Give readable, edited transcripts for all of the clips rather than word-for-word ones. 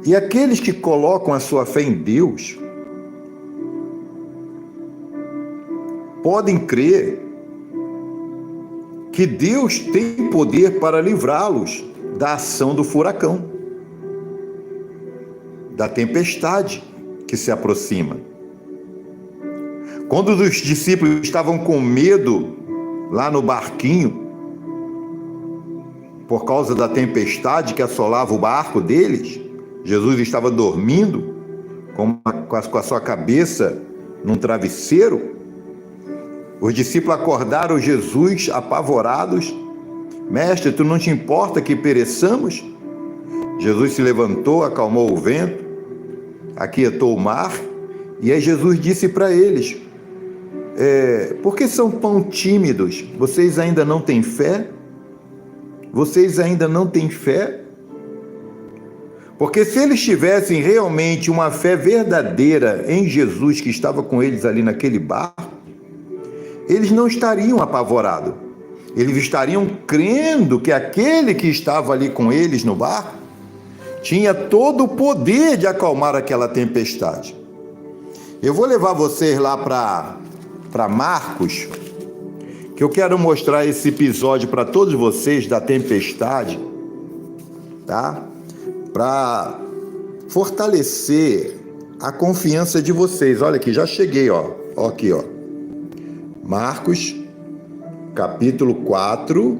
E aqueles que colocam a sua fé em Deus podem crer que Deus tem poder para livrá-los da ação do furacão, da tempestade que se aproxima. Quando os discípulos estavam com medo lá no barquinho, por causa da tempestade que assolava o barco deles, Jesus estava dormindo com a sua cabeça num travesseiro. Os discípulos acordaram Jesus apavorados. Mestre, tu não te importa que pereçamos? Jesus se levantou, acalmou o vento, aquietou o mar, e aí Jesus disse para eles: por que são tão tímidos? Vocês ainda não têm fé? Vocês ainda não têm fé? Porque se eles tivessem realmente uma fé verdadeira em Jesus que estava com eles ali naquele barco, eles não estariam apavorados. Eles estariam crendo que aquele que estava ali com eles no barco tinha todo o poder de acalmar aquela tempestade. Eu vou levar vocês lá para Marcos, que eu quero mostrar esse episódio para todos vocês da tempestade, tá? Para fortalecer a confiança de vocês. Olha aqui, já cheguei, ó. Ó aqui, ó. Marcos, capítulo 4.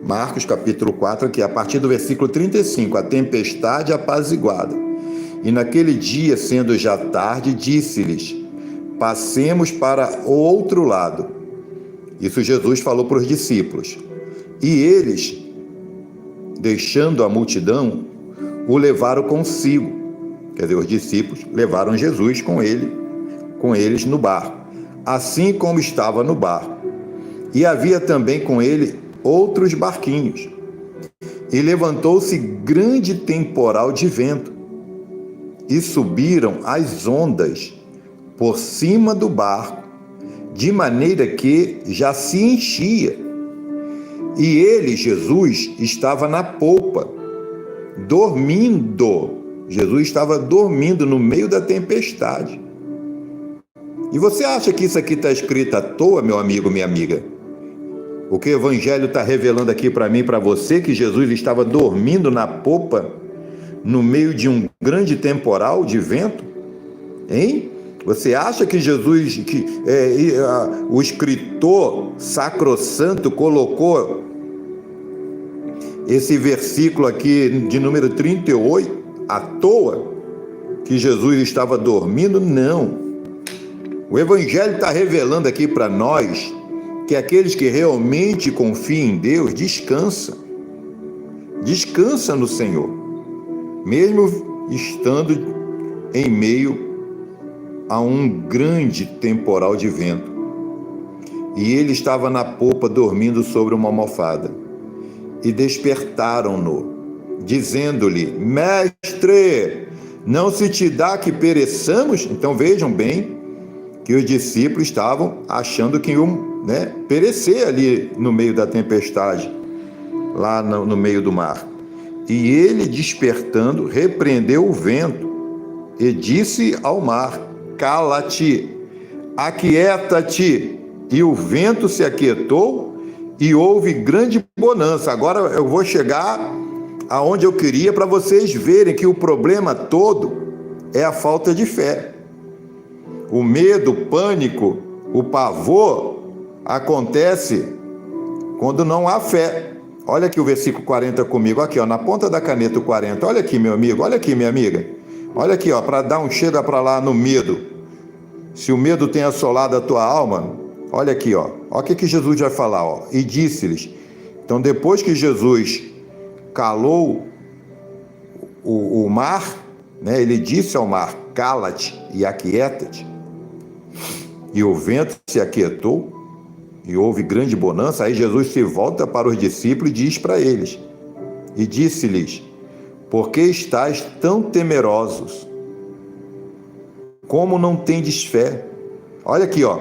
Marcos, capítulo 4, aqui, a partir do versículo 35. A tempestade apaziguada. E naquele dia, sendo já tarde, disse-lhes: passemos para o outro lado. Isso Jesus falou para os discípulos. E eles, deixando a multidão, o levaram consigo. Quer dizer, os discípulos levaram Jesus com eles no barco, assim como estava no barco. E havia também com ele outros barquinhos. E levantou-se grande temporal de vento, e subiram as ondas por cima do barco, de maneira que já se enchia. E ele, Jesus, estava na polpa, dormindo. Jesus estava dormindo no meio da tempestade. E você acha que isso aqui está escrito à toa, meu amigo, minha amiga? O que o Evangelho está revelando aqui para mim e para você, que Jesus estava dormindo na popa, no meio de um grande temporal de vento? Hein? Você acha que Jesus, o escritor sacrossanto colocou esse versículo aqui de número 38 à toa? Que Jesus estava dormindo? Não. O Evangelho está revelando aqui para nós que aqueles que realmente confiam em Deus descansam no Senhor, mesmo estando em meio a um grande temporal de vento. E ele estava na popa dormindo sobre uma almofada. E despertaram-no, dizendo-lhe: Mestre, não se te dá que pereçamos? Então vejam bem que os discípulos estavam achando que iam perecer ali no meio da tempestade, lá no meio do mar. E ele, despertando, repreendeu o vento e disse ao mar: cala-te, aquieta-te. E o vento se aquietou e houve grande bonança. Agora eu vou chegar aonde eu queria, para vocês verem que o problema todo é a falta de fé. O medo, o pânico, o pavor acontece quando não há fé. Olha aqui o versículo 40 comigo, aqui ó, na ponta da caneta o 40. Olha aqui, meu amigo, olha aqui, minha amiga. Olha aqui, ó, para dar um chega para lá no medo. Se o medo tem assolado a tua alma, olha aqui, ó. Olha o que Jesus vai falar, ó. E disse-lhes. Então, depois que Jesus calou o mar, ele disse ao mar: cala-te e aquieta-te. E o vento se aquietou e houve grande bonança. Aí Jesus se volta para os discípulos e diz para eles, e disse-lhes: por que estáis tão temerosos? Como não tendes fé? Olha aqui, ó.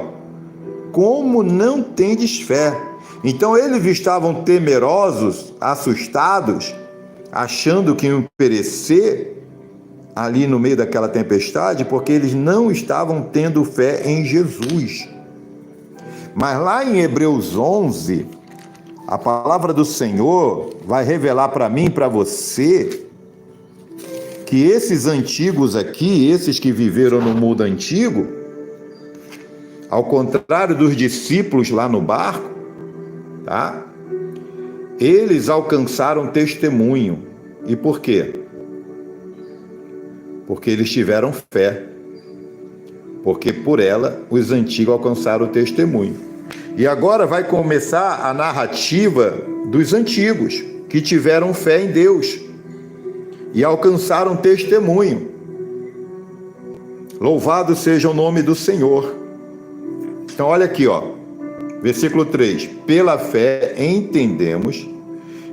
Como não tendes fé? Então eles estavam temerosos, assustados, achando que iam perecer, ali no meio daquela tempestade porque eles não estavam tendo fé em Jesus. Mas lá em Hebreus 11, a palavra do Senhor vai revelar para mim e para você que esses antigos aqui, esses que viveram no mundo antigo, ao contrário dos discípulos lá no barco, tá? Eles alcançaram testemunho. E por quê? Porque eles tiveram fé. Porque por ela os antigos alcançaram o testemunho. E agora vai começar a narrativa dos antigos, que tiveram fé em Deus e alcançaram testemunho. Louvado seja o nome do Senhor. Então olha aqui, ó, versículo 3. Pela fé entendemos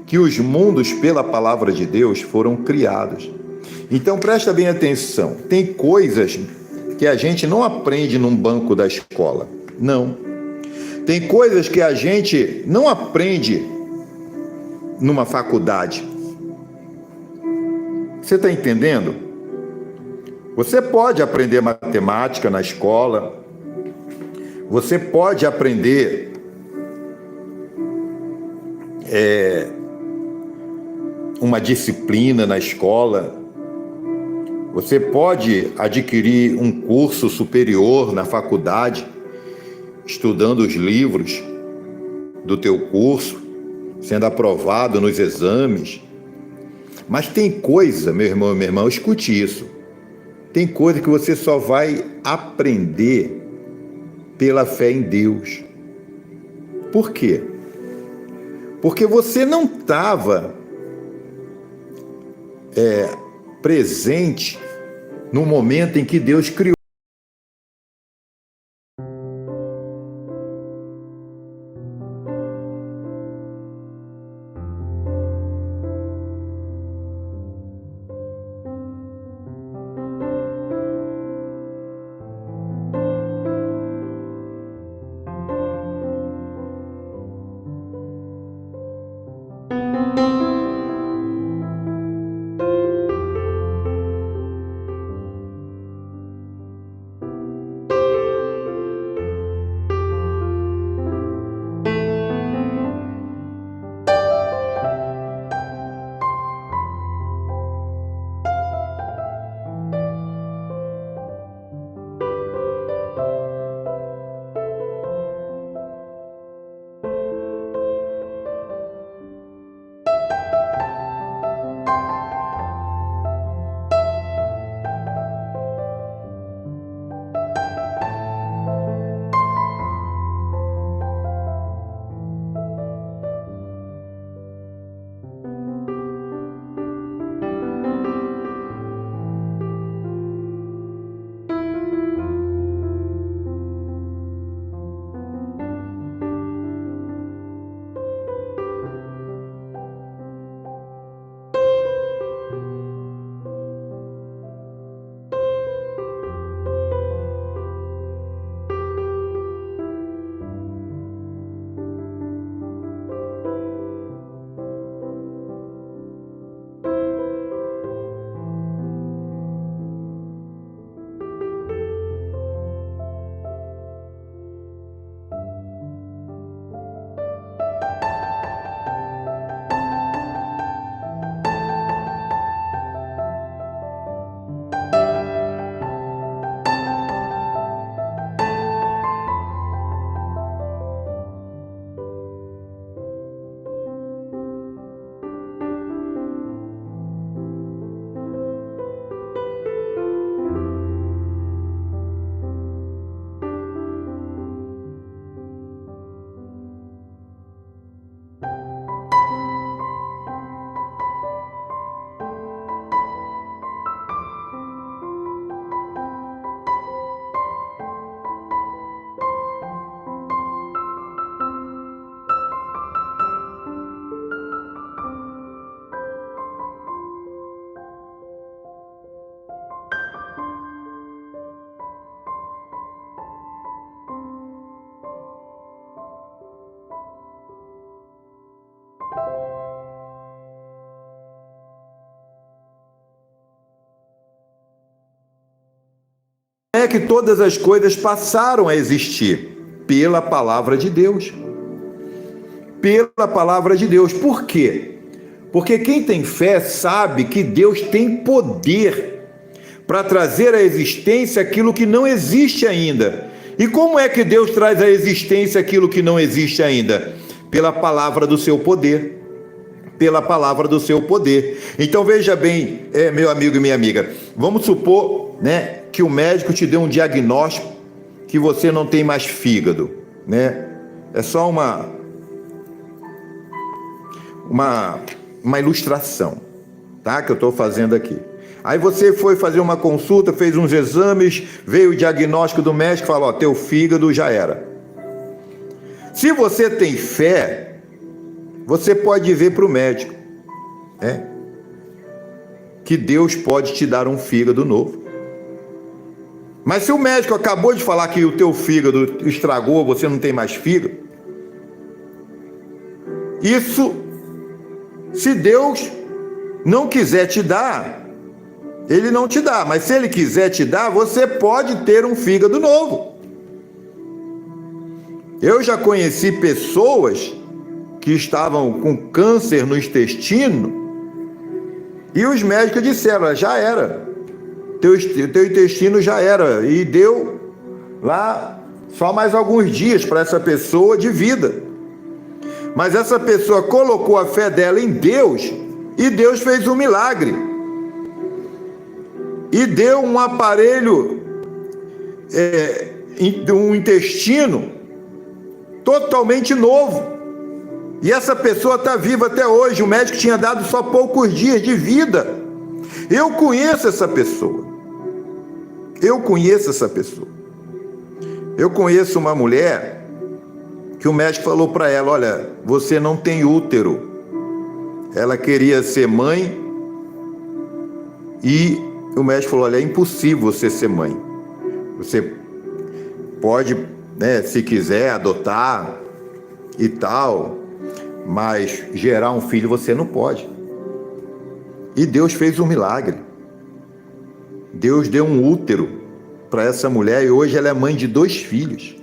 que os mundos pela palavra de Deus foram criados. Então presta bem atenção, tem coisas que a gente não aprende num banco da escola, não. Tem coisas que a gente não aprende numa faculdade. Você está entendendo? Você pode aprender matemática na escola, você pode aprender uma disciplina na escola, você pode adquirir um curso superior na faculdade, estudando os livros do teu curso, sendo aprovado nos exames. Mas tem coisa, meu irmão, escute isso. Tem coisa que você só vai aprender pela fé em Deus. Por quê? Porque você não estava presente no momento em que Deus criou. é que todas as coisas passaram a existir? Pela palavra de Deus. Pela palavra de Deus. Por quê? Porque quem tem fé sabe que Deus tem poder para trazer à existência aquilo que não existe ainda. E como é que Deus traz à existência aquilo que não existe ainda? Pela palavra do seu poder. Pela palavra do seu poder. Então veja bem, meu amigo e minha amiga, vamos supor, né, que o médico te deu um diagnóstico que você não tem mais fígado, né? É só uma ilustração, tá? Que eu estou fazendo aqui. Aí você foi fazer uma consulta, fez uns exames, veio o diagnóstico do médico e falou: ó, teu fígado já era. Se você tem fé, você pode dizer para o médico, né, que Deus pode te dar um fígado novo. Mas se o médico acabou de falar que o teu fígado estragou, você não tem mais fígado, isso, se Deus não quiser te dar, Ele não te dá. Mas se Ele quiser te dar, você pode ter um fígado novo. Eu já conheci pessoas que estavam com câncer no intestino e os médicos disseram: já era, teu intestino já era, e deu lá só mais alguns dias para essa pessoa de vida. Mas essa pessoa colocou a fé dela em Deus e Deus fez um milagre e deu um aparelho, um intestino totalmente novo. E essa pessoa está viva até hoje. O médico tinha dado só poucos dias de vida. Eu conheço essa pessoa. Eu conheço uma mulher que o médico falou para ela: olha, você não tem útero. Ela queria ser mãe e o médico falou: olha, é impossível você ser mãe. Você pode, né, se quiser, adotar e tal, mas gerar um filho você não pode. E Deus fez um milagre. Deus deu um útero para essa mulher e hoje ela é mãe de 2 filhos.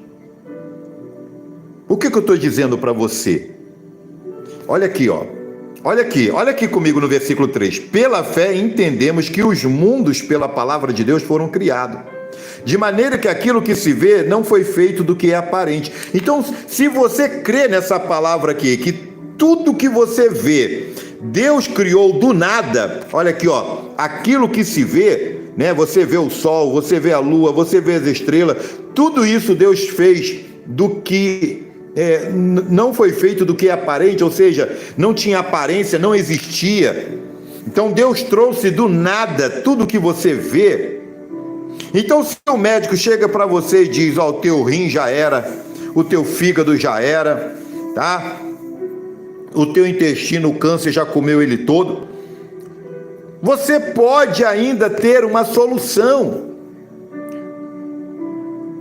O que eu estou dizendo para você? Olha aqui, ó. Olha aqui comigo no versículo 3. Pela fé entendemos que os mundos pela palavra de Deus foram criados, de maneira que aquilo que se vê não foi feito do que é aparente. Então, se você crê nessa palavra aqui, que tudo que você vê, Deus criou do nada. Olha aqui, ó, aquilo que se vê, né? Você vê o sol, você vê a lua, você vê as estrelas, tudo isso Deus fez do que não foi feito do que é aparente, ou seja, não tinha aparência, não existia. Então Deus trouxe do nada tudo que você vê. Então, se o médico chega para você e diz: ó, o teu rim já era, o teu fígado já era, tá? O teu intestino, o câncer já comeu ele todo, você pode ainda ter uma solução.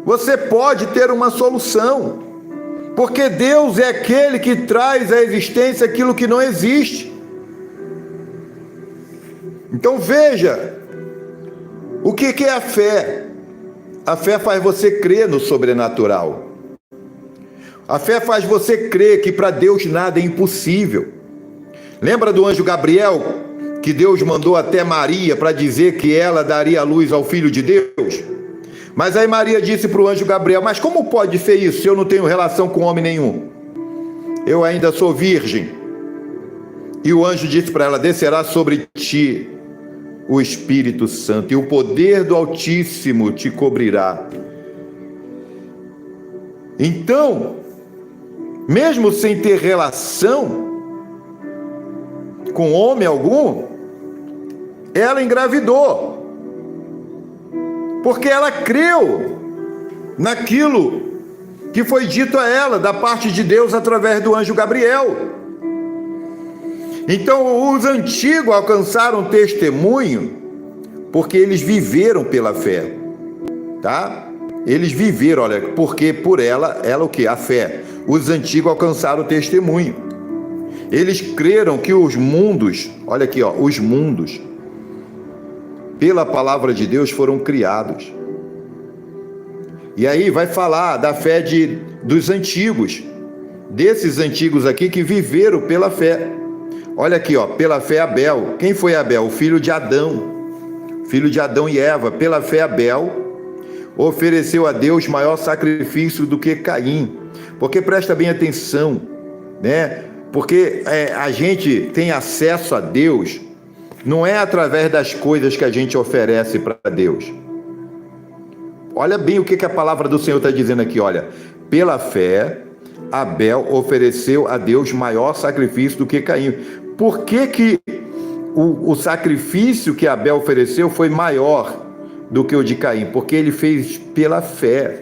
Você pode ter uma solução, porque Deus é aquele que traz à existência aquilo que não existe. Então veja, o que é a fé? A fé faz você crer no sobrenatural. A fé faz você crer que para Deus nada é impossível. Lembra do anjo Gabriel, que Deus mandou até Maria para dizer que ela daria a luz ao Filho de Deus? Mas aí Maria disse para o anjo Gabriel: mas como pode ser isso se eu não tenho relação com homem nenhum? Eu ainda sou virgem. E o anjo disse para ela: descerá sobre ti o Espírito Santo, e o poder do Altíssimo te cobrirá. Então, mesmo sem ter relação com homem algum, ela engravidou, porque ela creu naquilo que foi dito a ela da parte de Deus através do anjo Gabriel. Então os antigos alcançaram testemunho porque eles viveram pela fé, tá? Eles viveram, olha, porque por ela o que? A fé. Os antigos alcançaram testemunho. Eles creram que os mundos, olha aqui, ó, os mundos, pela palavra de Deus foram criados. E aí vai falar da fé dos antigos, desses antigos aqui que viveram pela fé. Olha aqui, ó, pela fé Abel. Quem foi Abel? O filho de Adão. Filho de Adão e Eva. Pela fé Abel ofereceu a Deus maior sacrifício do que Caim. Porque presta bem atenção, né? Porque a gente tem acesso a Deus, não é através das coisas que a gente oferece para Deus. Olha bem o que a palavra do Senhor está dizendo aqui, olha. Pela fé, Abel ofereceu a Deus maior sacrifício do que Caim. Por que o sacrifício que Abel ofereceu foi maior do que o de Caim? Porque ele fez pela fé.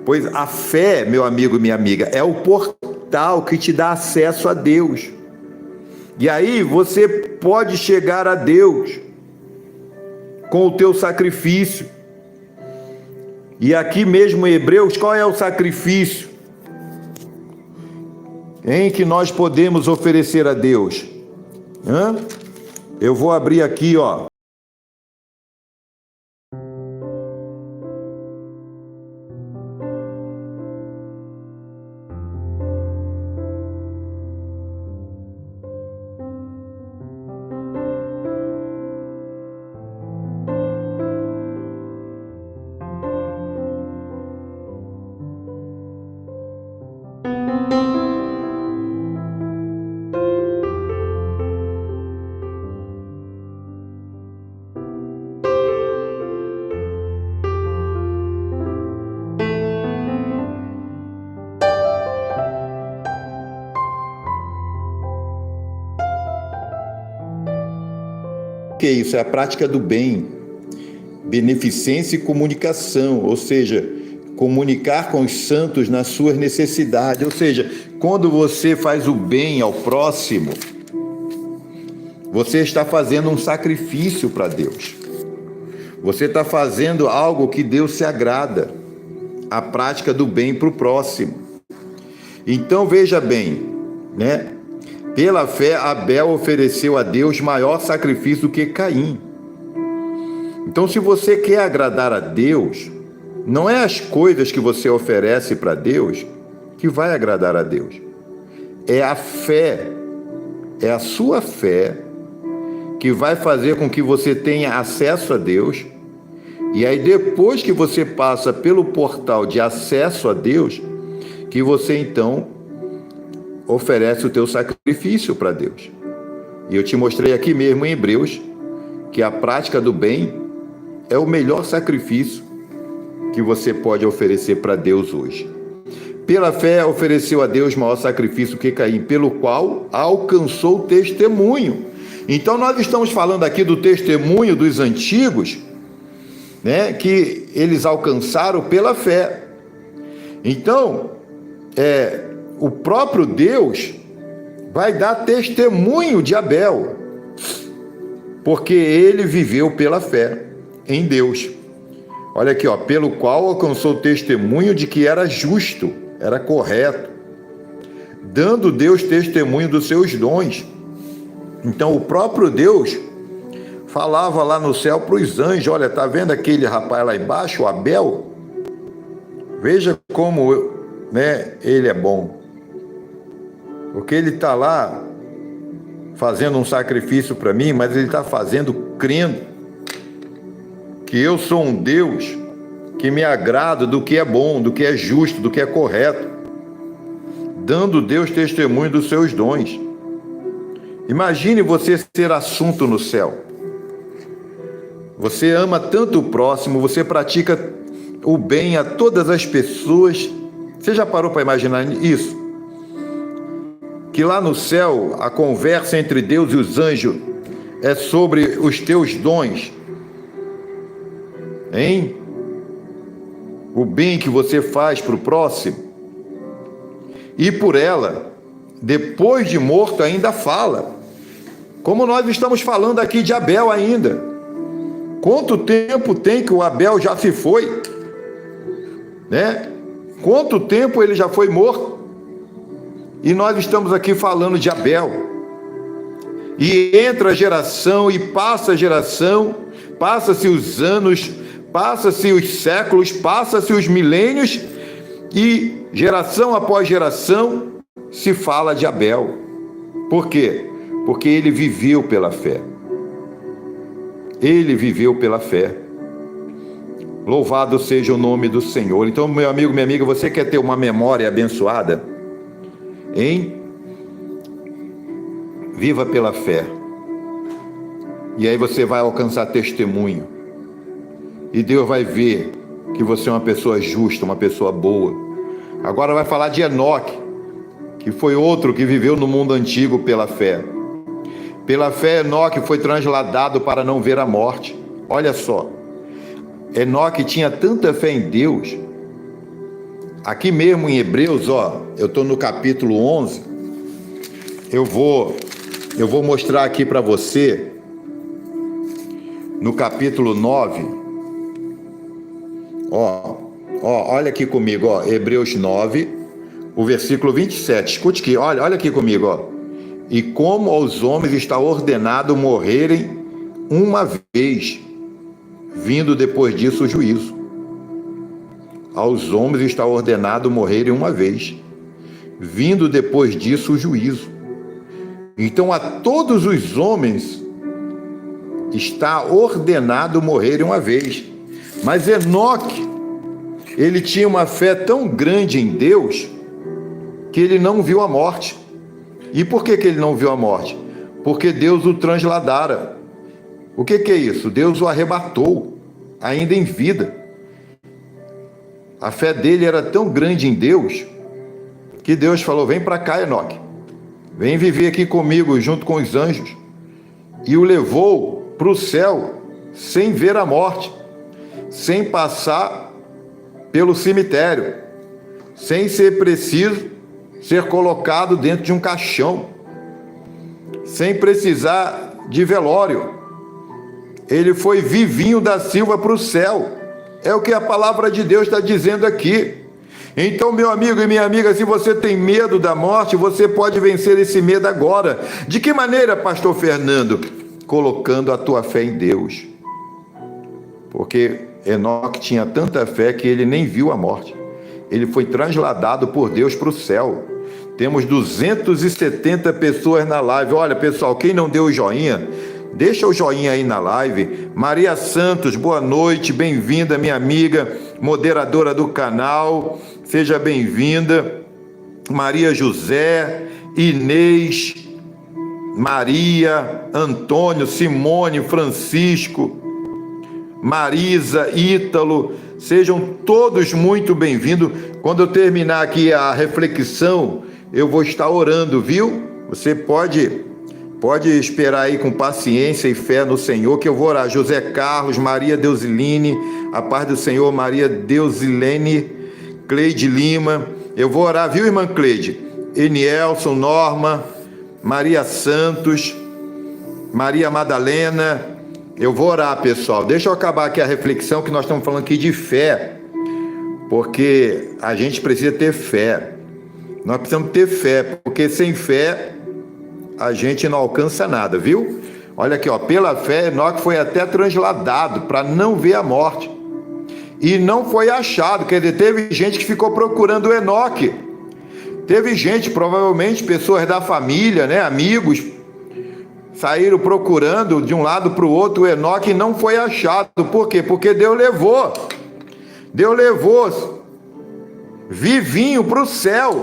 Pois a fé, meu amigo e minha amiga, é o portal que te dá acesso a Deus. E aí você pode chegar a Deus com o teu sacrifício. E aqui mesmo em Hebreus, qual é o sacrifício em que nós podemos oferecer a Deus? Eu vou abrir aqui, ó. Que é isso? É a prática do bem, beneficência e comunicação, ou seja, comunicar com os santos nas suas necessidades. Ou seja, quando você faz o bem ao próximo, você está fazendo um sacrifício para Deus. Você está fazendo algo que Deus se agrada, a prática do bem para o próximo. Então veja bem, né? Pela fé, Abel ofereceu a Deus maior sacrifício do que Caim. Então, se você quer agradar a Deus, não é as coisas que você oferece para Deus que vai agradar a Deus. É a fé, é a sua fé que vai fazer com que você tenha acesso a Deus. E aí, depois que você passa pelo portal de acesso a Deus, que você então oferece o teu sacrifício para Deus. E eu te mostrei aqui mesmo em Hebreus que a prática do bem é o melhor sacrifício que você pode oferecer para Deus hoje. Pela fé ofereceu a Deus maior sacrifício que Caim, pelo qual alcançou o testemunho. Então nós estamos falando aqui do testemunho dos antigos, né, que eles alcançaram pela fé. Então, o próprio Deus vai dar testemunho de Abel, porque ele viveu pela fé em Deus. Olha aqui, ó, pelo qual alcançou o testemunho de que era justo, era correto, dando Deus testemunho dos seus dons. Então o próprio Deus falava lá no céu para os anjos: olha, tá vendo aquele rapaz lá embaixo, o Abel? Veja como ele é bom. Porque ele está lá fazendo um sacrifício para mim, mas ele está fazendo crendo que eu sou um Deus que me agrada do que é bom, do que é justo, do que é correto, dando Deus testemunho dos seus dons. Imagine você ser assunto no céu. Você ama tanto o próximo, você pratica o bem a todas as pessoas. Você já parou para imaginar isso? Que lá no céu a conversa entre Deus e os anjos é sobre os teus dons, hein? O bem que você faz para o próximo. E por ela, depois de morto, ainda fala. Como nós estamos falando aqui de Abel ainda. Quanto tempo tem que o Abel já se foi? Né? Quanto tempo ele já foi morto? E nós estamos aqui falando de Abel. E entra a geração e passa a geração, passa-se os anos, passa-se os séculos, passa-se os milênios, e geração após geração se fala de Abel. Por quê? Porque ele viveu pela fé. Ele viveu pela fé. Louvado seja o nome do Senhor. Então, meu amigo, minha amiga, você quer ter uma memória abençoada? Hein? Viva pela fé. E aí você vai alcançar testemunho. E Deus vai ver que você é uma pessoa justa, uma pessoa boa. Agora vai falar de Enoque, que foi outro que viveu no mundo antigo pela fé. Pela fé, Enoque foi transladado para não ver a morte. Olha só. Enoque tinha tanta fé em Deus. Aqui mesmo em Hebreus, eu estou no capítulo 11. Eu vou mostrar aqui para você, no capítulo 9. Olha aqui comigo, Hebreus 9, o versículo 27. Escute aqui, olha aqui comigo, E como aos homens está ordenado morrerem uma vez, vindo depois disso o juízo. Aos homens está ordenado morrerem uma vez, vindo depois disso o juízo. Então a todos os homens está ordenado morrerem uma vez. Mas Enoque, ele tinha uma fé tão grande em Deus, que ele não viu a morte. E por que ele não viu a morte? Porque Deus o transladara. O que é isso? Deus o arrebatou, ainda em vida. A fé dele era tão grande em Deus, que Deus falou: vem para cá, Enoque. Vem viver aqui comigo, junto com os anjos. E o levou para o céu, sem ver a morte, sem passar pelo cemitério, sem ser preciso ser colocado dentro de um caixão, sem precisar de velório. Ele foi vivinho da Silva para o céu. É o que a palavra de Deus está dizendo aqui. Então, meu amigo e minha amiga, se você tem medo da morte, você pode vencer esse medo agora. De que maneira, pastor Fernando? Colocando a tua fé em Deus. Porque Enoque tinha tanta fé que ele nem viu a morte. Ele foi transladado por Deus para o céu. Temos 270 pessoas na live. Olha, pessoal, quem não deu o joinha, deixa o joinha aí na live. Maria Santos, boa noite, bem-vinda, minha amiga, moderadora do canal, seja bem-vinda. Maria José, Inês, Maria, Antônio, Simone, Francisco, Marisa, Ítalo, sejam todos muito bem-vindos. Quando eu terminar aqui a reflexão, eu vou estar orando, viu? Você pode esperar aí com paciência e fé no Senhor, que eu vou orar. José Carlos, Maria Deusiline, a paz do Senhor, Maria Deusilene, Cleide Lima, eu vou orar, viu, irmã Cleide? Enielson, Norma, Maria Santos, Maria Madalena, eu vou orar, pessoal. Deixa eu acabar aqui a reflexão, que nós estamos falando aqui de fé, porque a gente precisa ter fé. Nós precisamos ter fé, porque sem fé a gente não alcança nada, viu? Olha aqui, pela fé, Enoque foi até transladado para não ver a morte. E não foi achado, quer dizer, teve gente que ficou procurando Enoque. Teve gente, provavelmente pessoas da família, né, amigos, saíram procurando de um lado para o outro o Enoque e não foi achado. Por quê? Porque Deus levou vivinho para o céu.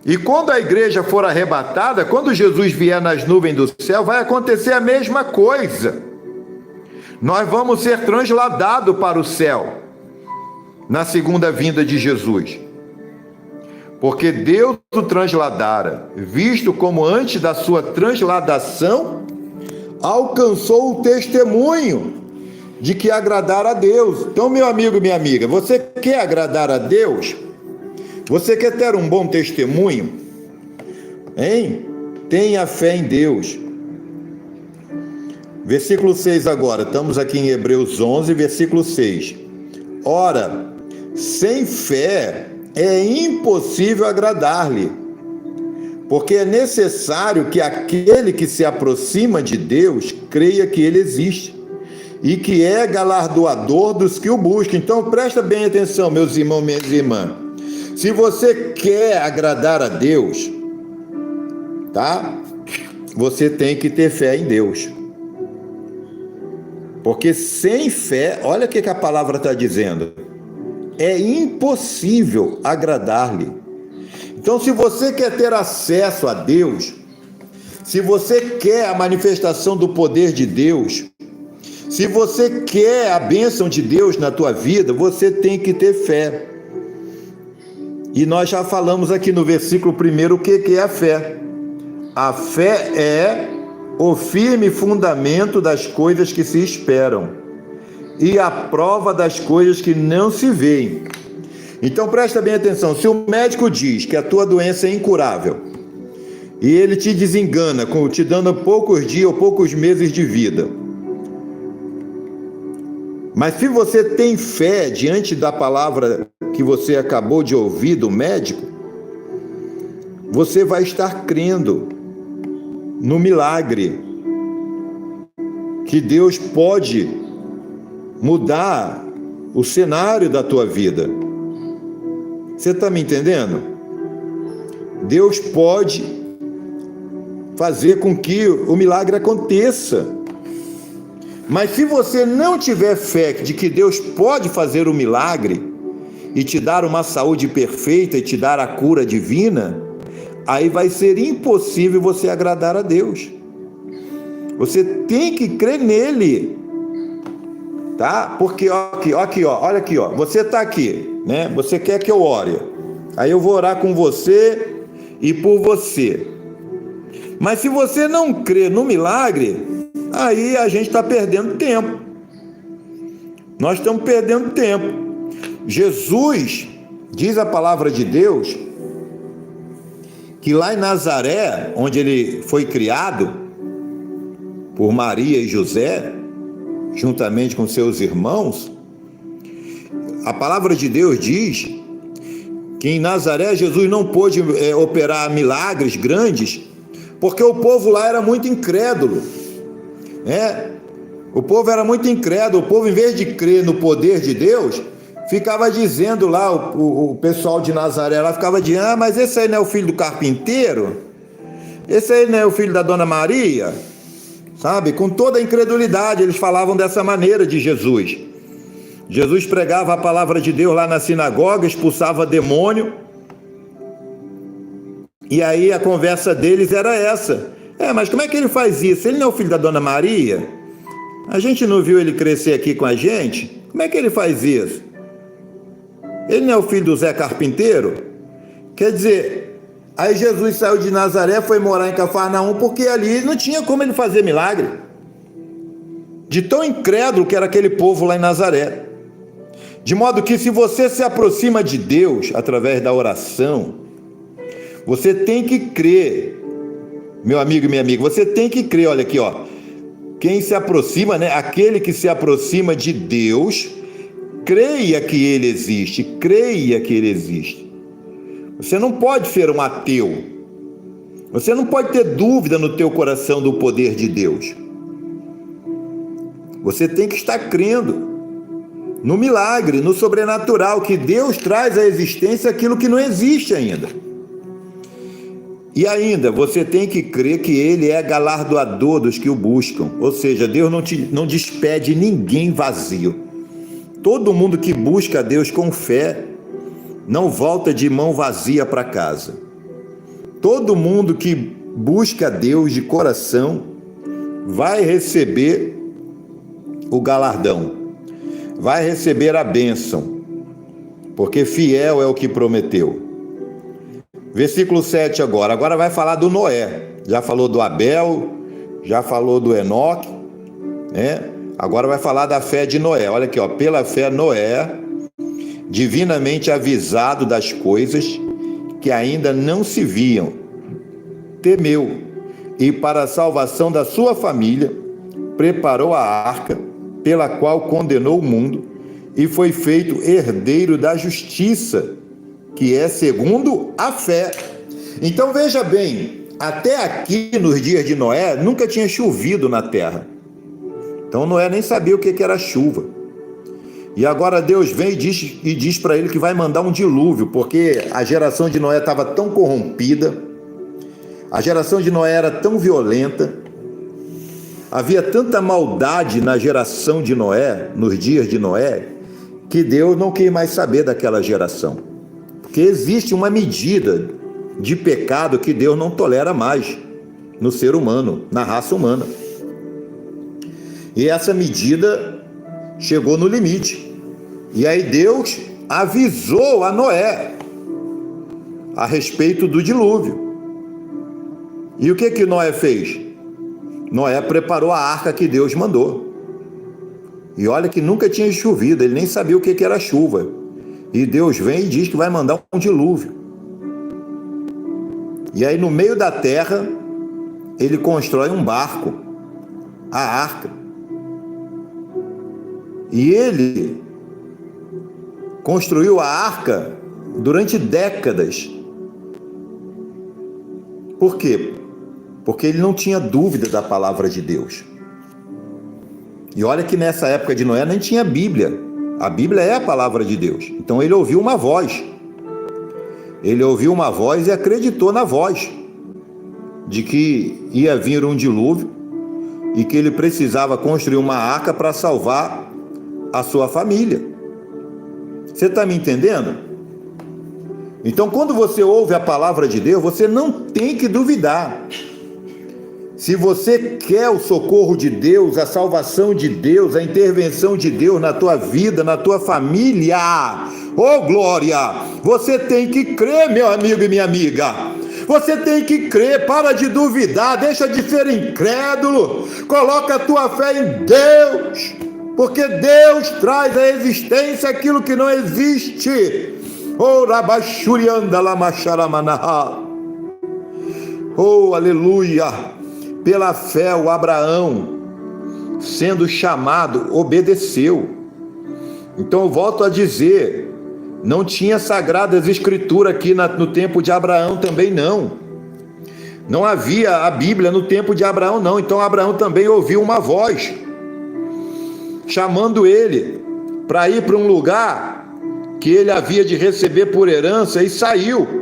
E quando a igreja for arrebatada, quando Jesus vier nas nuvens do céu, vai acontecer a mesma coisa. Nós vamos ser transladados para o céu na segunda vinda de Jesus. Porque Deus o transladara, visto como antes da sua transladação, alcançou o testemunho de que agradar a Deus. Então, meu amigo e minha amiga, você quer agradar a Deus? Você quer ter um bom testemunho? Hein? Tenha fé em Deus. Versículo 6 agora, estamos aqui em Hebreus 11, versículo 6. Ora, sem fé é impossível agradar-lhe, porque é necessário que aquele que se aproxima de Deus creia que ele existe e que é galardoador dos que o buscam. Então presta bem atenção, meus irmãos, minhas irmãs. Se você quer agradar a Deus, tá? Você tem que ter fé em Deus. Porque sem fé, olha o que a palavra está dizendo, é impossível agradar-lhe. Então, se você quer ter acesso a Deus, se você quer a manifestação do poder de Deus, se você quer a bênção de Deus na tua vida, você tem que ter fé. E nós já falamos aqui no versículo 1 o que é a fé. A fé é o firme fundamento das coisas que se esperam e a prova das coisas que não se veem. Então presta bem atenção, se o médico diz que a tua doença é incurável e ele te desengana, te dando poucos dias ou poucos meses de vida, mas se você tem fé diante da palavra que você acabou de ouvir do médico, você vai estar crendo no milagre, que Deus pode mudar o cenário da tua vida. Você está me entendendo? Deus pode fazer com que o milagre aconteça. Mas se você não tiver fé de que Deus pode fazer o milagre e te dar uma saúde perfeita e te dar a cura divina, aí vai ser impossível você agradar a Deus. Você tem que crer nele, tá? Porque olha aqui, você está aqui, né? Você quer que eu ore, aí eu vou orar com você e por você. Mas se você não crê no milagre, aí a gente está perdendo tempo. Nós estamos perdendo tempo. Jesus, diz a palavra de Deus, que lá em Nazaré, onde ele foi criado por Maria e José, juntamente com seus irmãos, a palavra de Deus diz que em Nazaré Jesus não pôde operar milagres grandes, porque o povo lá era muito incrédulo, né? O povo era muito incrédulo. O povo, em vez de crer no poder de Deus, ficava dizendo lá, o pessoal de Nazaré lá ficava dizendo, mas esse aí não é o filho do carpinteiro? Esse aí não é o filho da Dona Maria? Sabe? Com toda a incredulidade, eles falavam dessa maneira de Jesus. Jesus pregava a palavra de Deus lá na sinagoga, expulsava demônio, e aí a conversa deles era essa. Mas como é que ele faz isso? Ele não é o filho da Dona Maria? A gente não viu ele crescer aqui com a gente? Como é que ele faz isso? Ele não é o filho do Zé Carpinteiro? Quer dizer, aí Jesus saiu de Nazaré, foi morar em Cafarnaum, porque ali não tinha como ele fazer milagre. De tão incrédulo que era aquele povo lá em Nazaré. De modo que se você se aproxima de Deus através da oração, você tem que crer, meu amigo e minha amiga, você tem que crer, olha aqui, ó. Quem se aproxima, né? Aquele que se aproxima de Deus, creia que Ele existe, creia que Ele existe. Você não pode ser um ateu. Você não pode ter dúvida no teu coração do poder de Deus. Você tem que estar crendo no milagre, no sobrenatural, que Deus traz à existência aquilo que não existe ainda. E ainda, você tem que crer que Ele é galardoador dos que o buscam. Ou seja, Deus não despede ninguém vazio. Todo mundo que busca a Deus com fé não volta de mão vazia para casa. Todo mundo que busca a Deus de coração vai receber o galardão, vai receber a bênção, porque fiel é o que prometeu. Versículo 7 agora vai falar do Noé. Já falou do Abel, já falou do Enoque, né? Agora vai falar da fé de Noé. Olha aqui, ó. Pela fé Noé, divinamente avisado das coisas que ainda não se viam, temeu, e para a salvação da sua família, preparou a arca, pela qual condenou o mundo, e foi feito herdeiro da justiça, que é segundo a fé. Então veja bem, até aqui nos dias de Noé, nunca tinha chovido na terra. Então Noé nem sabia o que era chuva. E agora Deus vem e diz para ele que vai mandar um dilúvio, porque a geração de Noé estava tão corrompida, a geração de Noé era tão violenta, havia tanta maldade na geração de Noé, nos dias de Noé, que Deus não quis mais saber daquela geração. Porque existe uma medida de pecado que Deus não tolera mais no ser humano, na raça humana. E essa medida chegou no limite. E aí Deus avisou a Noé a respeito do dilúvio. E o que Noé fez? Noé preparou a arca que Deus mandou. E olha que nunca tinha chovido, ele nem sabia o que era chuva. E Deus vem e diz que vai mandar um dilúvio. E aí no meio da terra, ele constrói um barco, a arca. E ele construiu a arca durante décadas. Por quê? Porque ele não tinha dúvida da palavra de Deus. E olha que nessa época de Noé nem tinha Bíblia. A Bíblia é a palavra de Deus. Então ele ouviu uma voz. Ele ouviu uma voz e acreditou na voz de que ia vir um dilúvio e que ele precisava construir uma arca para salvar a sua família. Você está me entendendo? Então, quando você ouve a palavra de Deus, você não tem que duvidar. Se você quer o socorro de Deus, a salvação de Deus, a intervenção de Deus na tua vida, na tua família, oh glória, você tem que crer, meu amigo e minha amiga. Você tem que crer, para de duvidar, deixa de ser incrédulo, coloca a tua fé em Deus, porque Deus traz à existência aquilo que não existe. Oh, rabachurianda lamacharamanahá. Oh, aleluia. Pela fé, o Abraão, sendo chamado, obedeceu. Então eu volto a dizer, não tinha sagradas escrituras aqui no tempo de Abraão também não. Não havia a Bíblia no tempo de Abraão não. Então Abraão também ouviu uma voz, chamando ele para ir para um lugar que ele havia de receber por herança, e saiu.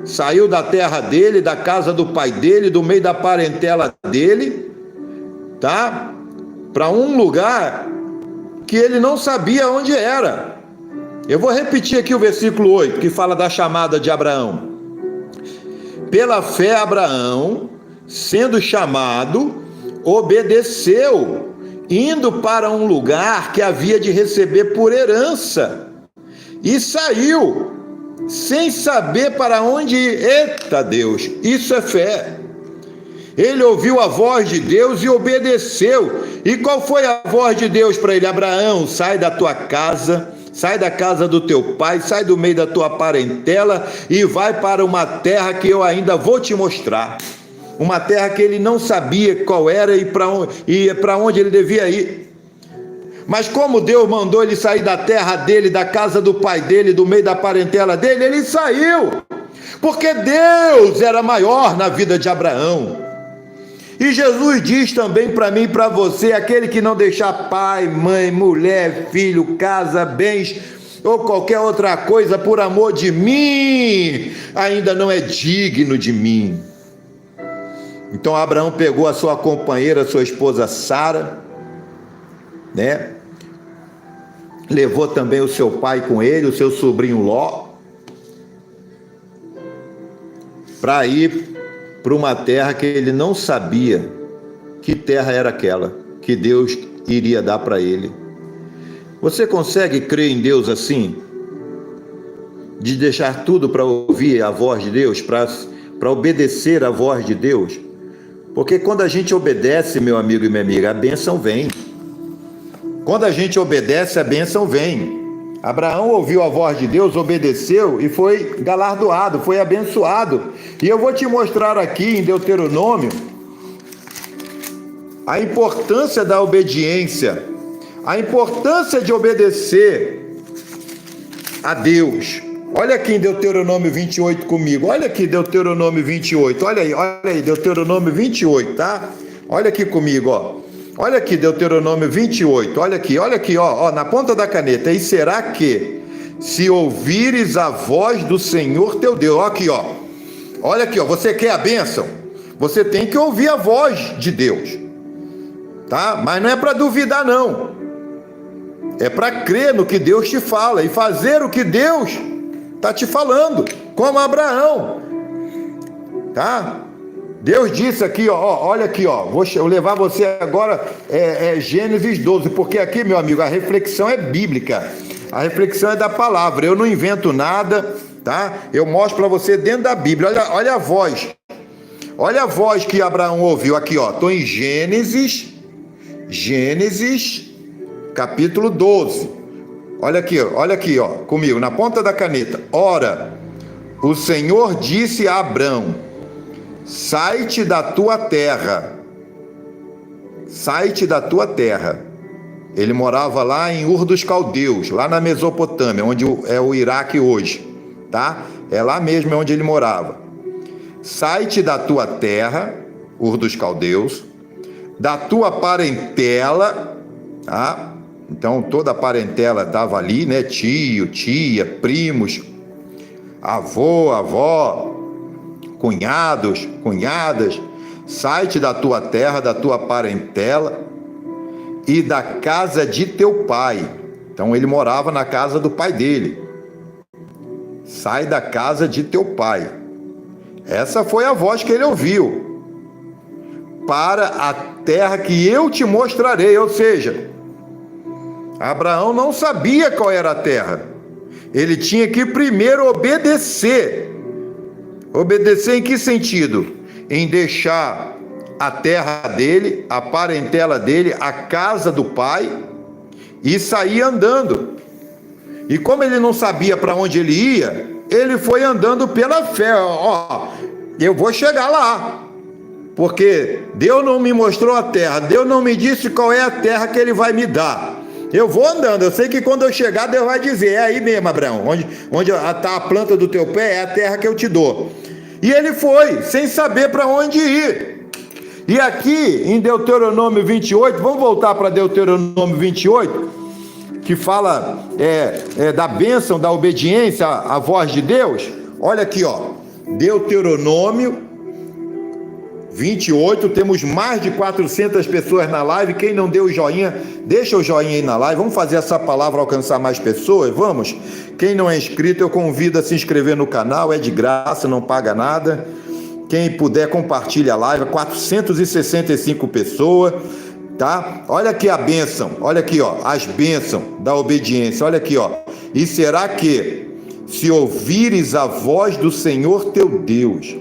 Saiu da terra dele, da casa do pai dele, do meio da parentela dele, tá? Para um lugar que ele não sabia onde era. Eu vou repetir aqui o versículo 8, que fala da chamada de Abraão. Pela fé, Abraão, sendo chamado, obedeceu, indo para um lugar que havia de receber por herança, e saiu, sem saber para onde ir. Eita Deus, isso é fé. Ele ouviu a voz de Deus e obedeceu. E qual foi a voz de Deus para ele? Abraão, sai da tua casa, sai da casa do teu pai, sai do meio da tua parentela e vai para uma terra que eu ainda vou te mostrar. Uma terra que ele não sabia qual era e para onde ele devia ir. Mas como Deus mandou ele sair da terra dele, da casa do pai dele, do meio da parentela dele, ele saiu, porque Deus era maior na vida de Abraão. E Jesus diz também para mim e para você, aquele que não deixar pai, mãe, mulher, filho, casa, bens ou qualquer outra coisa por amor de mim, ainda não é digno de mim. Então Abraão pegou a sua companheira, sua esposa Sara, né? Levou também o seu pai com ele, o seu sobrinho Ló, para ir para uma terra que ele não sabia que terra era aquela que Deus iria dar para ele. Você consegue crer em Deus assim? De deixar tudo para ouvir a voz de Deus, para obedecer a voz de Deus? Porque quando a gente obedece, meu amigo e minha amiga, a bênção vem. Quando a gente obedece, a bênção vem. Abraão ouviu a voz de Deus, obedeceu e foi galardoado, foi abençoado. E eu vou te mostrar aqui em Deuteronômio a importância da obediência, a importância de obedecer a Deus. Olha aqui em Deuteronômio 28 comigo, olha aqui Deuteronômio 28, olha aí Deuteronômio 28, tá? Olha aqui comigo, ó. Olha aqui, Deuteronômio 28, olha aqui, ó, na ponta da caneta. E será que, se ouvires a voz do Senhor teu Deus, olha aqui, ó, você quer a bênção? Você tem que ouvir a voz de Deus, tá? Mas não é para duvidar, não. É para crer no que Deus te fala e fazer o que Deus está te falando, como Abraão, tá? Deus disse aqui, olha aqui, vou levar você agora, Gênesis 12, porque aqui, meu amigo, a reflexão é bíblica, a reflexão é da palavra, eu não invento nada, tá? Eu mostro para você dentro da Bíblia, olha a voz que Abraão ouviu aqui, estou em Gênesis, capítulo 12, olha aqui, comigo, na ponta da caneta. Ora, o Senhor disse a Abrão: sai-te da tua terra. Ele morava lá em Ur dos Caldeus, lá na Mesopotâmia, onde é o Iraque hoje, tá? É lá mesmo onde ele morava. Sai-te da tua terra, Ur dos Caldeus, da tua parentela, tá? Então toda a parentela estava ali, né? Tio, tia, primos, avô, avó, cunhados, cunhadas. Sai-te da tua terra, da tua parentela e da casa de teu pai. Então ele morava na casa do pai dele. Sai da casa de teu pai. Essa foi a voz que ele ouviu. Para a terra que eu te mostrarei. Ou seja, Abraão não sabia qual era a terra. Ele tinha que primeiro obedecer. Obedecer em que sentido? Em deixar a terra dele, a parentela dele, a casa do pai, e sair andando. E como ele não sabia para onde ele ia, ele foi andando pela fé. Eu vou chegar lá, porque Deus não me mostrou a terra, Deus não me disse qual é a terra que ele vai me dar. Eu vou andando, eu sei que quando eu chegar, Deus vai dizer: é aí mesmo, Abraão, onde está a planta do teu pé, é a terra que eu te dou. E ele foi, sem saber para onde ir. E aqui em Deuteronômio 28, vamos voltar para Deuteronômio 28, que fala da bênção, da obediência à voz de Deus. Olha aqui, Deuteronômio 28, temos mais de 400 pessoas na live. Quem não deu o joinha, deixa o joinha aí na live. Vamos fazer essa palavra alcançar mais pessoas, vamos? Quem não é inscrito, eu convido a se inscrever no canal, é de graça, não paga nada. Quem puder, compartilha a live, 465 pessoas, tá? Olha aqui a bênção, olha aqui, as bênçãos da obediência, olha aqui, e será que, se ouvires a voz do Senhor teu Deus,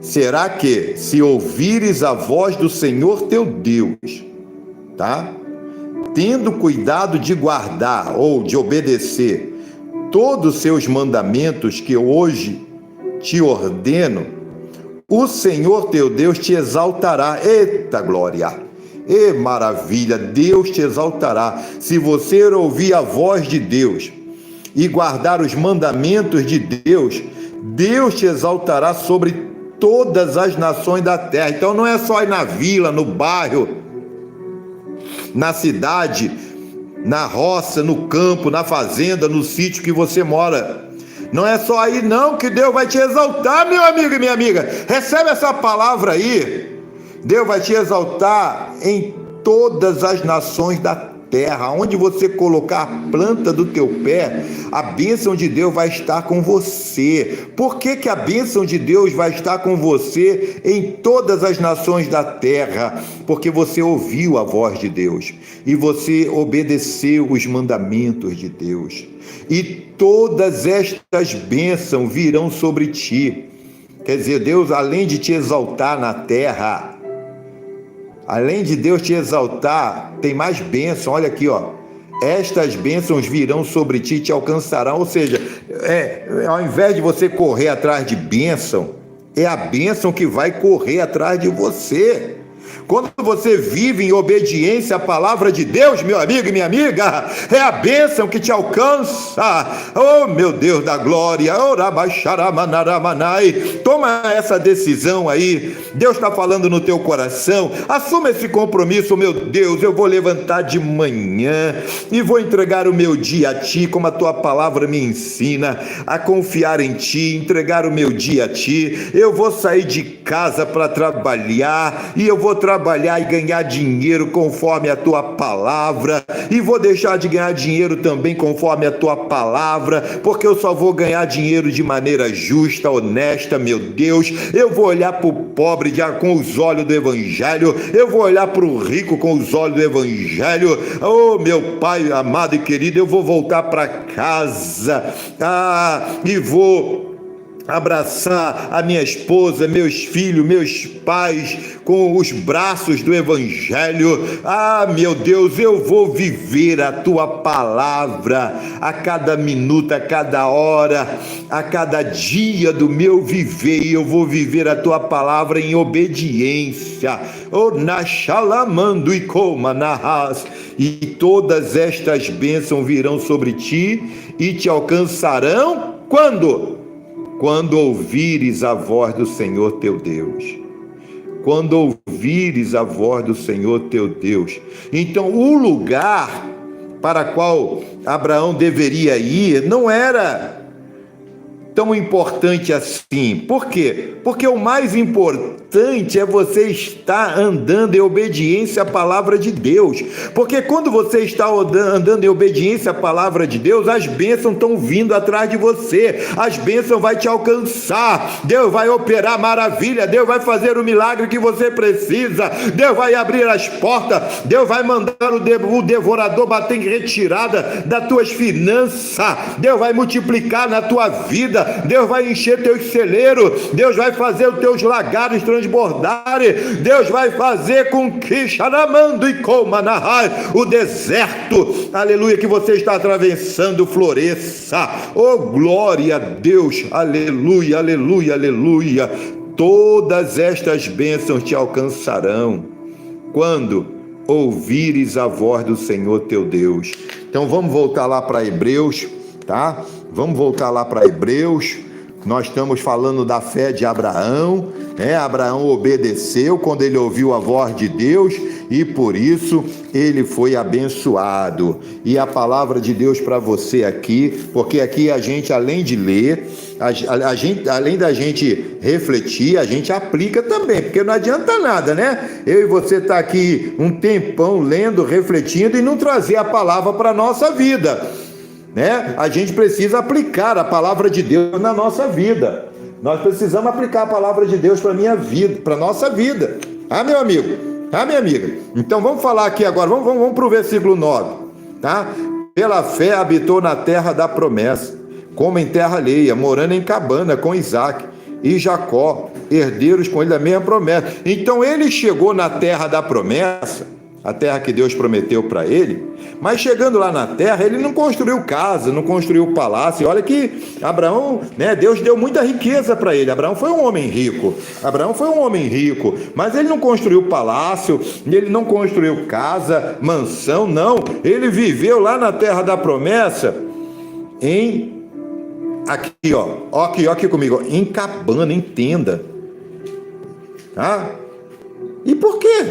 será que, se ouvires a voz do Senhor teu Deus, tá? Tendo cuidado de guardar ou de obedecer todos os seus mandamentos que hoje te ordeno, o Senhor teu Deus te exaltará. Eita glória! E maravilha! Deus te exaltará. Se você ouvir a voz de Deus e guardar os mandamentos de Deus, Deus te exaltará sobre todas as nações da terra. Então não é só ir na vila, no bairro, na cidade, na roça, no campo, na fazenda, no sítio que você mora. Não é só aí não que Deus vai te exaltar, meu amigo e minha amiga. Recebe essa palavra aí. Deus vai te exaltar em todas as nações da terra. Onde você colocar a planta do teu pé, a bênção de Deus vai estar com você. Por que a bênção de Deus vai estar com você em todas as nações da terra? Porque você ouviu a voz de Deus e você obedeceu os mandamentos de Deus. E todas estas bênçãos virão sobre ti. Quer dizer, Deus, além de te exaltar na terra, além de Deus te exaltar, tem mais bênçãos. Olha aqui, estas bênçãos virão sobre ti e te alcançarão. Ou seja, ao invés de você correr atrás de bênção, é a bênção que vai correr atrás de você. Quando você vive em obediência à palavra de Deus, meu amigo e minha amiga, é a bênção que te alcança. Oh, meu Deus da glória. Toma essa decisão aí. Deus está falando no teu coração. Assuma esse compromisso, meu Deus. Eu vou levantar de manhã e vou entregar o meu dia a ti, como a tua palavra me ensina, a confiar em ti, entregar o meu dia a ti. Eu vou sair de casa para trabalhar, e eu vou trabalhar e ganhar dinheiro conforme a tua palavra, e vou deixar de ganhar dinheiro também conforme a tua palavra, porque eu só vou ganhar dinheiro de maneira justa, honesta, meu Deus. Eu vou olhar para o pobre com os olhos do evangelho, eu vou olhar para o rico com os olhos do evangelho. Oh, meu Pai amado e querido, eu vou voltar para casa, e vou abraçar a minha esposa, meus filhos, meus pais, com os braços do evangelho. Meu Deus, eu vou viver a tua palavra a cada minuto, a cada hora, a cada dia do meu viver. Eu vou viver a tua palavra em obediência. Nashalamando e coma narras, e todas estas bênçãos virão sobre ti e te alcançarão quando ouvires a voz do Senhor teu Deus. Quando ouvires a voz do Senhor teu Deus. Então, o lugar para qual Abraão deveria ir não era tão importante assim. Por quê? Porque o mais importante é você estar andando em obediência à palavra de Deus. Porque quando você está andando em obediência à palavra de Deus, as bênçãos estão vindo atrás de você. As bênçãos vão te alcançar. Deus vai operar maravilha. Deus vai fazer o milagre que você precisa. Deus vai abrir as portas. Deus vai mandar o devorador bater em retirada das tuas finanças. Deus vai multiplicar na tua vida. Deus vai encher teus celeiros. Deus vai fazer os teus lagares transbordarem. Deus vai fazer com que Xaramando e Comanahai, o deserto, aleluia, que você está atravessando, floresça. Oh, glória a Deus, aleluia, aleluia, aleluia. Todas estas bênçãos te alcançarão quando ouvires a voz do Senhor teu Deus. Então vamos voltar lá para Hebreus, tá? Vamos voltar lá para Hebreus. Nós estamos falando da fé de Abraão, né? Abraão obedeceu quando ele ouviu a voz de Deus e por isso ele foi abençoado. E a palavra de Deus para você aqui, porque aqui a gente, além de ler, além da gente refletir, a gente aplica também, porque não adianta nada, né? Eu e você estar aqui um tempão lendo, refletindo e não trazer a palavra para a nossa vida, né? A gente precisa aplicar a palavra de Deus na nossa vida. Nós precisamos aplicar a palavra de Deus para a minha vida, para a nossa vida. Meu amigo, minha amiga. Então vamos falar aqui agora, vamos para o versículo 9, tá? Pela fé habitou na terra da promessa, como em terra alheia, morando em cabana com Isaac e Jacó, herdeiros com ele da mesma promessa. Então ele chegou na terra da promessa, a terra que Deus prometeu para ele, mas chegando lá na terra, ele não construiu casa, não construiu palácio. Olha que Abraão, né, Deus deu muita riqueza para ele. Abraão foi um homem rico, mas ele não construiu palácio, ele não construiu casa, mansão, não. Ele viveu lá na terra da promessa, aqui comigo, em cabana, em tenda. Tá? E por quê?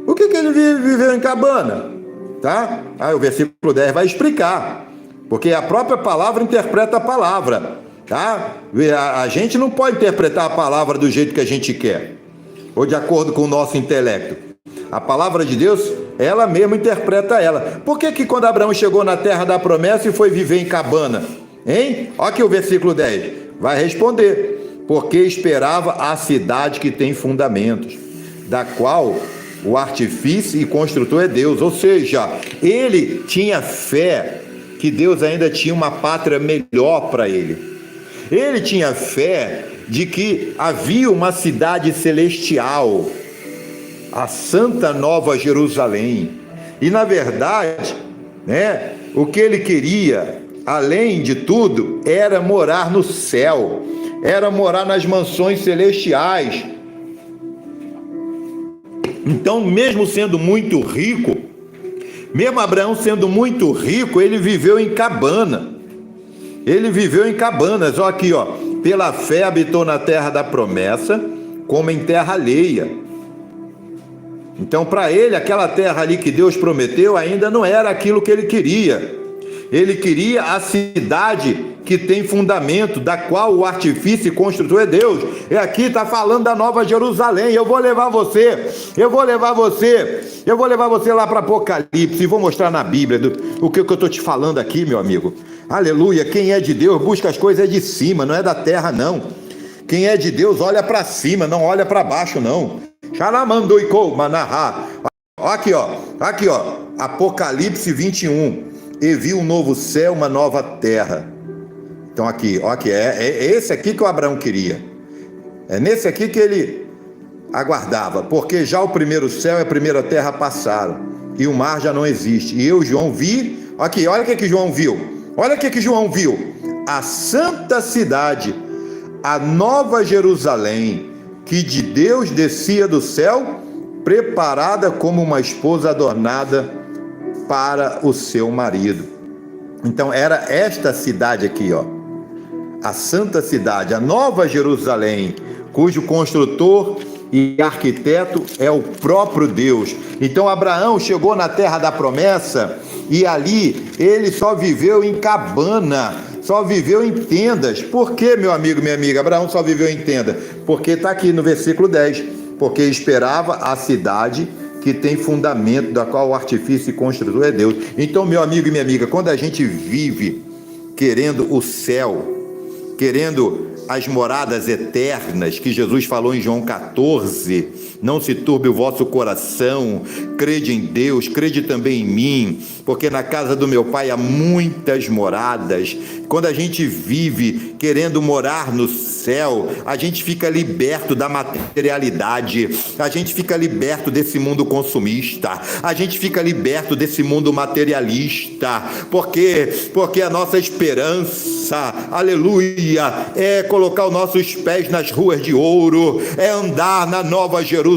O que ele viveu em cabana? Tá? O versículo 10 vai explicar, porque a própria palavra interpreta a palavra, tá? A gente não pode interpretar a palavra do jeito que a gente quer, ou de acordo com o nosso intelecto. A palavra de Deus, ela mesma interpreta ela. Por que quando Abraão chegou na terra da promessa e foi viver em cabana? Hein? Olha aqui o versículo 10, vai responder: porque esperava a cidade que tem fundamentos, da qual o artifício e construtor é Deus. Ou seja, ele tinha fé que Deus ainda tinha uma pátria melhor para ele. Ele tinha fé de que havia uma cidade celestial, a Santa Nova Jerusalém. E na verdade, né, o que ele queria, além de tudo, era morar no céu, era morar nas mansões celestiais. Então, mesmo sendo muito rico, mesmo Abraão sendo muito rico, ele viveu em cabana. Ele viveu em cabanas, ó aqui, ó. Pela fé habitou na terra da promessa, como em terra alheia. Então, para ele, aquela terra ali que Deus prometeu ainda não era aquilo que ele queria. Ele queria a cidade que tem fundamento, da qual o artifício e construtor é Deus. E aqui está falando da Nova Jerusalém. Eu vou levar você lá para Apocalipse e vou mostrar na Bíblia o que eu estou te falando aqui, meu amigo. Aleluia. Quem é de Deus busca as coisas de cima, não é da terra, não. Quem é de Deus olha para cima, não olha para baixo, não. Aqui, ó. Apocalipse 21. E viu um novo céu, uma nova terra. Então aqui, é esse aqui que o Abraão queria. É nesse aqui que ele aguardava, porque já o primeiro céu e a primeira terra passaram, e o mar já não existe. E eu, João, vi, aqui, olha o que João viu. Olha o que João viu. A santa cidade, a nova Jerusalém, que de Deus descia do céu, preparada como uma esposa adornada para o seu marido. Então era esta cidade aqui, ó, a santa cidade, a nova Jerusalém, cujo construtor e arquiteto é o próprio Deus. Então Abraão chegou na terra da promessa e ali ele só viveu em cabana, só viveu em tendas. Por que, meu amigo, minha amiga, Abraão só viveu em tenda? Porque está aqui no versículo 10, porque esperava a cidade que tem fundamento, da qual o artifício e construtor é Deus. Então, meu amigo e minha amiga, quando a gente vive querendo o céu, querendo as moradas eternas, que Jesus falou em João 14, não se turbe o vosso coração, crede em Deus, crede também em mim, porque na casa do meu Pai há muitas moradas. Quando a gente vive querendo morar no céu, a gente fica liberto da materialidade, a gente fica liberto desse mundo consumista, a gente fica liberto desse mundo materialista, porque a nossa esperança, aleluia, é colocar os nossos pés nas ruas de ouro, é andar na Nova Jerusalém.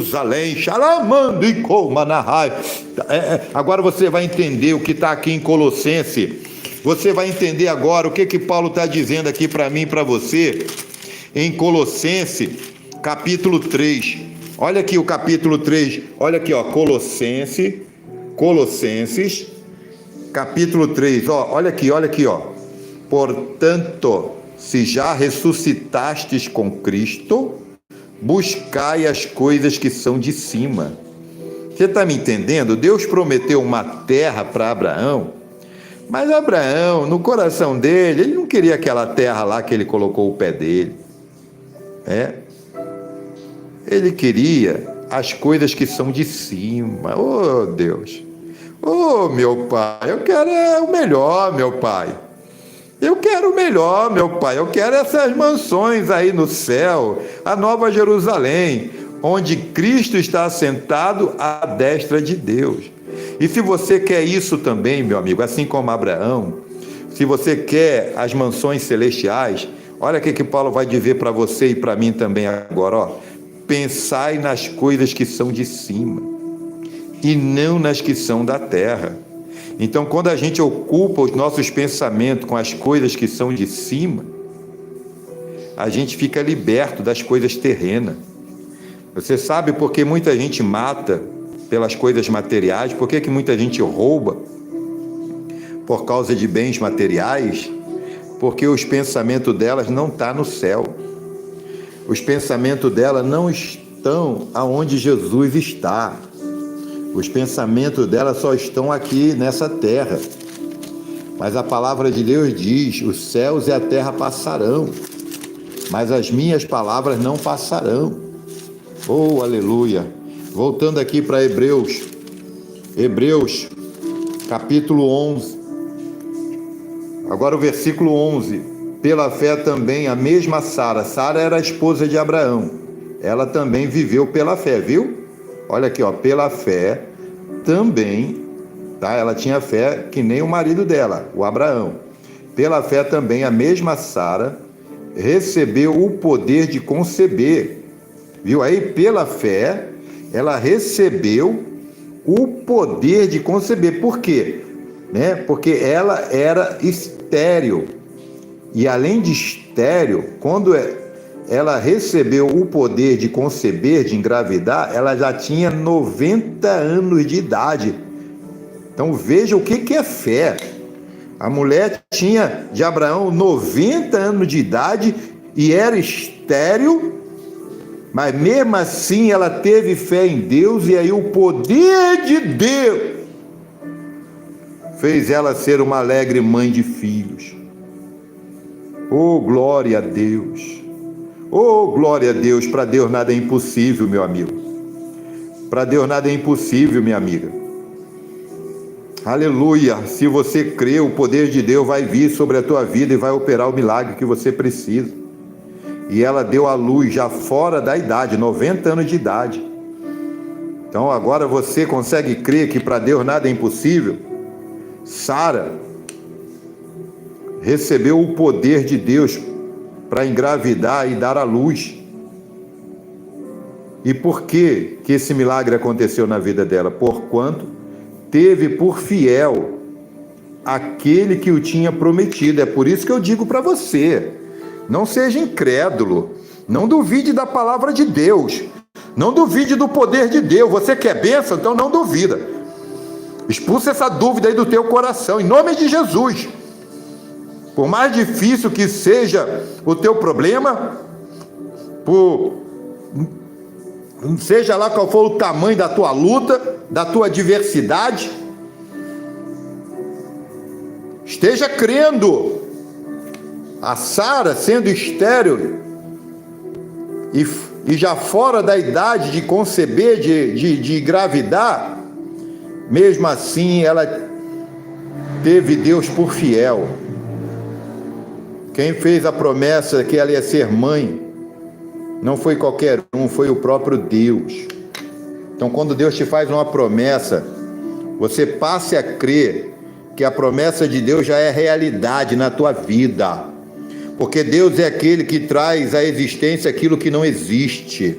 Agora você vai entender o que está aqui em Colossenses. Você vai entender agora o que Paulo está dizendo aqui para mim e para você em Colossenses capítulo 3. Olha aqui o capítulo 3, olha aqui, ó, Colossenses capítulo 3, ó, olha aqui, ó. Portanto, se já ressuscitastes com Cristo, buscai as coisas que são de cima. Você está me entendendo? Deus prometeu uma terra para Abraão, mas Abraão, no coração dele, ele não queria aquela terra lá que ele colocou o pé dele. Ele queria as coisas que são de cima. Oh, Deus! Oh, meu Pai, eu quero o melhor, meu Pai. Eu quero o melhor, meu Pai. Eu quero essas mansões aí no céu, a Nova Jerusalém, onde Cristo está assentado à destra de Deus. E se você quer isso também, meu amigo, assim como Abraão, se você quer as mansões celestiais, olha o que Paulo vai dizer para você e para mim também agora, ó. Pensai nas coisas que são de cima e não nas que são da terra. Então, quando a gente ocupa os nossos pensamentos com as coisas que são de cima, a gente fica liberto das coisas terrenas. Você sabe por que muita gente mata pelas coisas materiais? Por que muita gente rouba por causa de bens materiais? Porque os pensamentos delas não estão no céu. Os pensamentos delas não estão aonde Jesus está. Os pensamentos delas só estão aqui nessa terra. Mas a palavra de Deus diz: os céus e a terra passarão, mas as minhas palavras não passarão. Oh, aleluia! Voltando aqui para Hebreus, capítulo 11. Agora o versículo 11. Pela fé também a mesma Sara. Sara era a esposa de Abraão. Ela também viveu pela fé, viu? Olha aqui, ó, pela fé também, tá? Ela tinha fé que nem o marido dela, o Abraão. Pela fé também a mesma Sara recebeu o poder de conceber. Viu aí? Pela fé, ela recebeu o poder de conceber. Por quê? Porque ela era estéril. E além de estéril, quando ela recebeu o poder de conceber, de engravidar, ela já tinha 90 anos de idade. Então veja o que é fé. A mulher tinha, de Abraão, 90 anos de idade e era estéril, mas mesmo assim ela teve fé em Deus, e aí o poder de Deus fez ela ser uma alegre mãe de filhos. Oh, glória a Deus! Oh, glória a Deus! Para Deus nada é impossível, meu amigo. Para Deus nada é impossível, minha amiga. Aleluia! Se você crê, o poder de Deus vai vir sobre a tua vida e vai operar o milagre que você precisa. E ela deu à luz já fora da idade, 90 anos de idade. Então agora você consegue crer que para Deus nada é impossível? Sara recebeu o poder de Deus para engravidar e dar à luz. E por que esse milagre aconteceu na vida dela? Porquanto teve por fiel aquele que o tinha prometido. É por isso que eu digo para você, não seja incrédulo, não duvide da palavra de Deus, não duvide do poder de Deus. Você quer bênção? Então não duvida. Expulsa essa dúvida aí do teu coração, em nome de Jesus. Por mais difícil que seja o teu problema, seja lá qual for o tamanho da tua luta, da tua adversidade, esteja crendo. A Sara, sendo estéril e já fora da idade de conceber, de engravidar, mesmo assim ela teve Deus por fiel. Quem fez a promessa que ela ia ser mãe não foi qualquer um, foi o próprio Deus. Então, quando Deus te faz uma promessa, você passe a crer que a promessa de Deus já é realidade na tua vida. Porque Deus é aquele que traz à existência aquilo que não existe.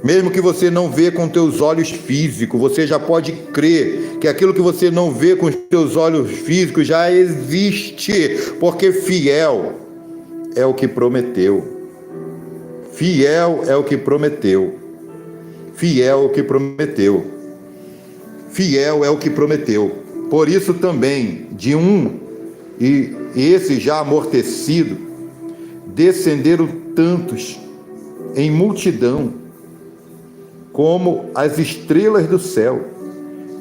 Mesmo que você não vê com teus olhos físicos, você já pode crer que aquilo que você não vê com os teus olhos físicos já existe, porque fiel é o que prometeu. Fiel é o que prometeu. Fiel é o que prometeu. Fiel é o que prometeu. Por isso também, de e esse já amortecido, descenderam tantos em multidão, como as estrelas do céu,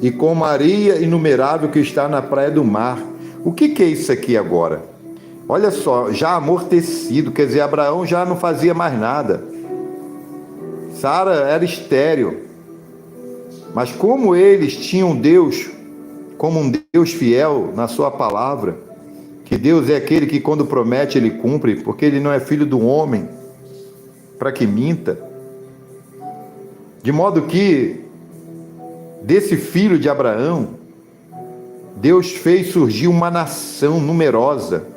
e como a areia inumerável que está na praia do mar. O que é isso aqui agora? Olha só, já amortecido, quer dizer, Abraão já não fazia mais nada. Sara era estéril. Mas como eles tinham Deus, como um Deus fiel na sua palavra, que Deus é aquele que quando promete ele cumpre, porque ele não é filho do homem para que minta. De modo que desse filho de Abraão, Deus fez surgir uma nação numerosa,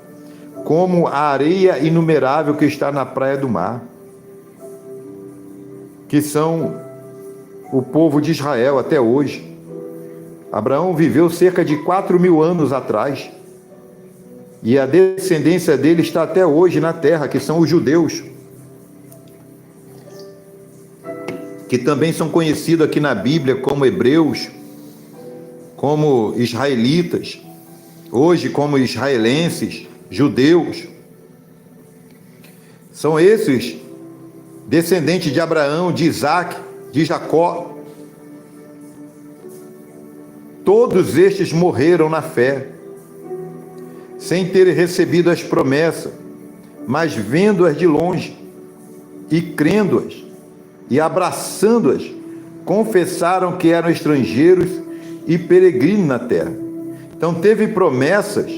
como a areia inumerável que está na praia do mar, que são o povo de Israel até hoje. Abraão viveu cerca de 4.000 anos atrás, e a descendência dele está até hoje na terra, que são os judeus, que também são conhecidos aqui na Bíblia como hebreus, como israelitas, hoje como israelenses, judeus. São esses descendentes de Abraão, de Isaac, de Jacó. Todos estes morreram na fé, sem terem recebido as promessas, mas vendo-as de longe e crendo-as e abraçando-as, confessaram que eram estrangeiros e peregrinos na terra. Então teve promessas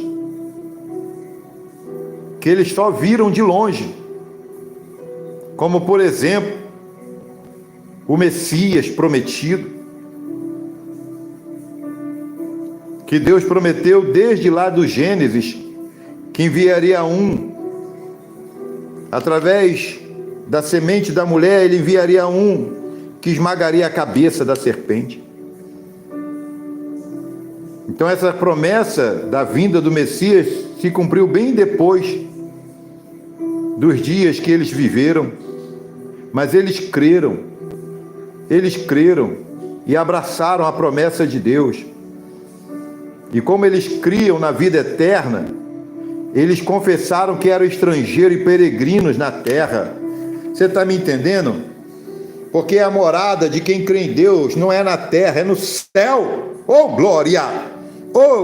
que eles só viram de longe, como por exemplo o Messias prometido, que Deus prometeu desde lá do Gênesis, que enviaria através da semente da mulher, ele enviaria que esmagaria a cabeça da serpente. Então essa promessa da vinda do Messias se cumpriu bem depois dos dias que eles viveram, mas eles creram e abraçaram a promessa de Deus. E como eles criam na vida eterna, eles confessaram que eram estrangeiros e peregrinos na terra. Você está me entendendo? Porque a morada de quem crê em Deus não é na terra, é no céu. Oh, glória! Oh,